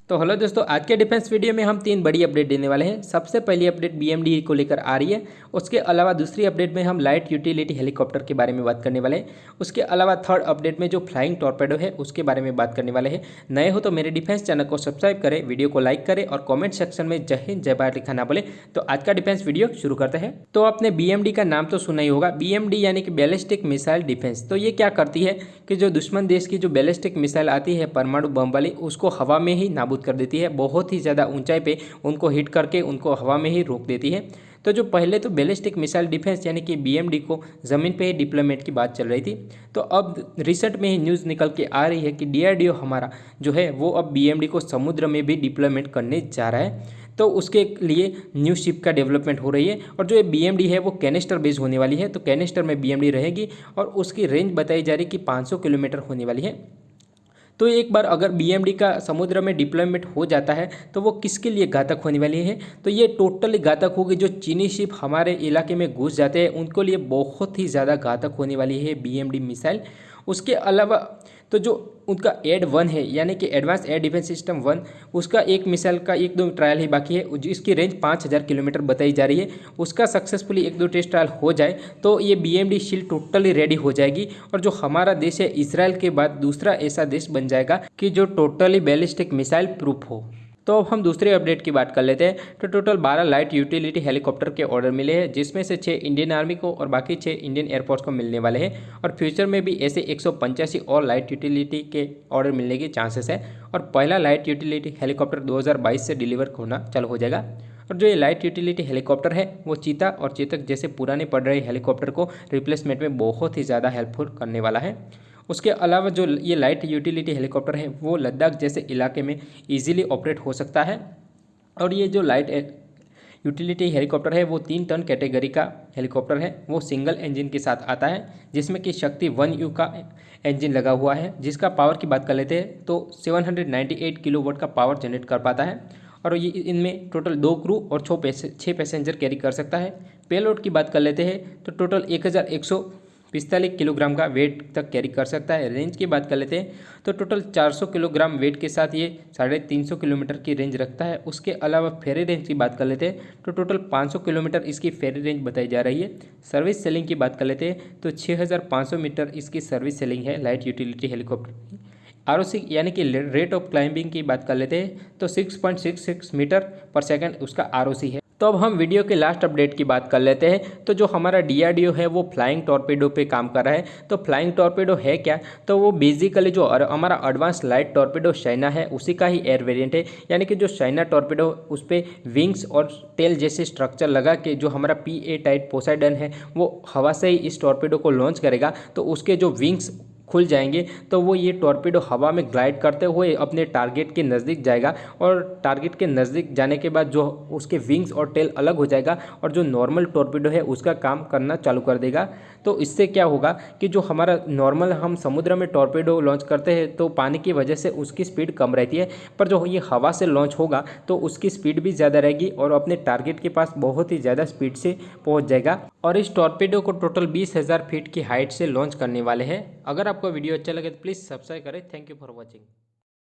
तो हेलो दोस्तों, आज के डिफेंस वीडियो में हम 3 बड़ी अपडेट देने वाले हैं। सबसे पहली अपडेट बीएमडी को लेकर आ रही है। उसके अलावा दूसरी अपडेट में हम लाइट यूटिलिटी हेलीकॉप्टर के बारे में बात करने वाले हैं। उसके अलावा थर्ड अपडेट में जो फ्लाइंग टॉर्पेडो है उसके बारे में बात करने वाले हैं। नए हो तो मेरे डिफेंस चैनल को सब्सक्राइब करें, वीडियो को लाइक करें और कॉमेंट सेक्शन में जय हिंद जय भारत लिखा ना बोले। तो आज का डिफेंस वीडियो शुरू करते हैं। तो आपने बीएमडी का नाम तो सुना ही होगा। बीएमडी यानी कि बैलिस्टिक मिसाइल डिफेंस। तो ये क्या करती है कि जो दुश्मन देश की जो बैलिस्टिक मिसाइल आती है परमाणु बम वाली, उसको हवा में ही नाबूद कर देती है। बहुत ही ज़्यादा ऊंचाई पे उनको हिट करके उनको हवा में ही रोक देती है। तो जो पहले तो बैलिस्टिक मिसाइल डिफेंस यानी कि बीएमडी को ज़मीन पे ही डिप्लॉयमेंट की बात चल रही थी। तो अब रिसेंट में ही न्यूज़ निकल के आ रही है कि डीआरडीओ हमारा जो है वो अब बीएमडी को समुद्र में भी डिप्लॉयमेंट करने जा रहा है। तो उसके लिए न्यू शिप का डेवलपमेंट हो रही है और जो ये बीएमडी है वो कैनिस्टर बेस्ड होने वाली है। तो कैनिस्टर में बीएमडी रहेगी और उसकी रेंज बताई जा रही है कि 500 किलोमीटर होने वाली है। तो एक बार अगर बीएमडी का समुद्र में डिप्लॉयमेंट हो जाता है तो वो किसके लिए घातक होने वाली है? तो ये टोटली घातक होगी। जो चीनी शिप हमारे इलाके में घुस जाते हैं उनको लिए बहुत ही ज़्यादा घातक होने वाली है बीएमडी मिसाइल। उसके अलावा तो जो उनका एड-1 है यानी कि एडवांस एयर डिफेंस सिस्टम 1, उसका एक मिसाइल का 1-2 ट्रायल ही बाकी है जिसकी रेंज 5000 किलोमीटर बताई जा रही है। उसका सक्सेसफुली 1-2 टेस्ट ट्रायल हो जाए तो ये बीएमडी शील्ड टोटली रेडी हो जाएगी और जो हमारा देश है इसराइल के बाद दूसरा ऐसा देश बन जाएगा कि जो टोटली बैलिस्टिक मिसाइल प्रूफ हो। तो अब हम दूसरे अपडेट की बात कर लेते हैं। तो टोटल 12 लाइट यूटिलिटी हेलीकॉप्टर के ऑर्डर मिले हैं, जिसमें से 6 इंडियन आर्मी को और बाकी 6 इंडियन एयरफोर्स को मिलने वाले हैं। और फ्यूचर में भी ऐसे 185 और लाइट यूटिलिटी के ऑर्डर मिलने के चांसेस है। और पहला लाइट यूटिलिटी हेलीकॉप्टर 2022 से डिलीवर होना चालू हो जाएगा। और जो ये लाइट यूटिलिटी हेलीकॉप्टर है वो चीता और चेतक जैसे पुराने पड़ रहे हेलीकॉप्टर को रिप्लेसमेंट में बहुत ही ज़्यादा हेल्पफुल करने वाला है। उसके अलावा जो ये लाइट यूटिलिटी हेलीकॉप्टर है वो लद्दाख जैसे इलाके में इजीली ऑपरेट हो सकता है। और ये जो लाइट यूटिलिटी हेलीकॉप्टर है वो 3 टन कैटेगरी का हेलीकॉप्टर है। वो सिंगल इंजन के साथ आता है जिसमें कि शक्ति 1U का इंजन लगा हुआ है। जिसका पावर की बात कर लेते हैं तो 798 किलोवाट का पावर जनरेट कर पाता है। और ये इनमें टोटल 2 क्रू और 6 पैसेंजर कैरी कर सकता है। पेलोड की बात कर लेते हैं तो टोटल 1145 किलोग्राम का वेट तक कैरी कर सकता है। रेंज की बात कर लेते हैं तो टोटल 400 किलोग्राम वेट के साथ ये 350 किलोमीटर की रेंज रखता है। उसके अलावा फेरी रेंज की बात कर लेते हैं तो टोटल 500 किलोमीटर इसकी फेरी रेंज बताई जा रही है। सर्विस सेलिंग की बात कर लेते हैं तो 6500 मीटर इसकी सर्विस सेलिंग है लाइट यूटिलिटी हेलीकॉप्टर की। आरओसी यानी कि रेट ऑफ क्लाइंबिंग की बात कर लेते हैं तो 6.66 मीटर पर सेकंड उसका आरओसी है। तो अब हम वीडियो के लास्ट अपडेट की बात कर लेते हैं। तो जो हमारा डीआरडीओ है वो फ्लाइंग टॉर्पेडो पे काम कर रहा है। तो फ्लाइंग टॉर्पेडो है क्या? तो वो बेसिकली जो हमारा एडवांस लाइट टॉर्पेडो शाइना है उसी का ही एयर वेरिएंट है। यानी कि जो शाइना टॉर्पेडो उस पर विंग्स और टेल जैसे स्ट्रक्चर लगा के जो हमारा PA टाइप पोसाइडन है वो हवा से ही इस टॉर्पेडो को लॉन्च करेगा। तो उसके जो विंग्स खुल जाएंगे तो वो ये टॉर्पेडो हवा में ग्लाइड करते हुए अपने टारगेट के नज़दीक जाएगा। और टारगेट के नज़दीक जाने के बाद जो उसके विंग्स और टेल अलग हो जाएगा और जो नॉर्मल टॉर्पेडो है उसका काम करना चालू कर देगा। तो इससे क्या होगा कि जो हमारा नॉर्मल हम समुद्र में टॉर्पेडो लॉन्च करते हैं तो पानी की वजह से उसकी स्पीड कम रहती है, पर जो ये हवा से लॉन्च होगा तो उसकी स्पीड भी ज़्यादा रहेगी और अपने टारगेट के पास बहुत ही ज़्यादा स्पीड से पहुँच जाएगा। और इस टॉर्पेडो को टोटल 20,000 फीट की हाइट से लॉन्च करने वाले हैं। अगर आपको वीडियो अच्छा लगे तो प्लीज़ सब्सक्राइब करें। Thank you for watching.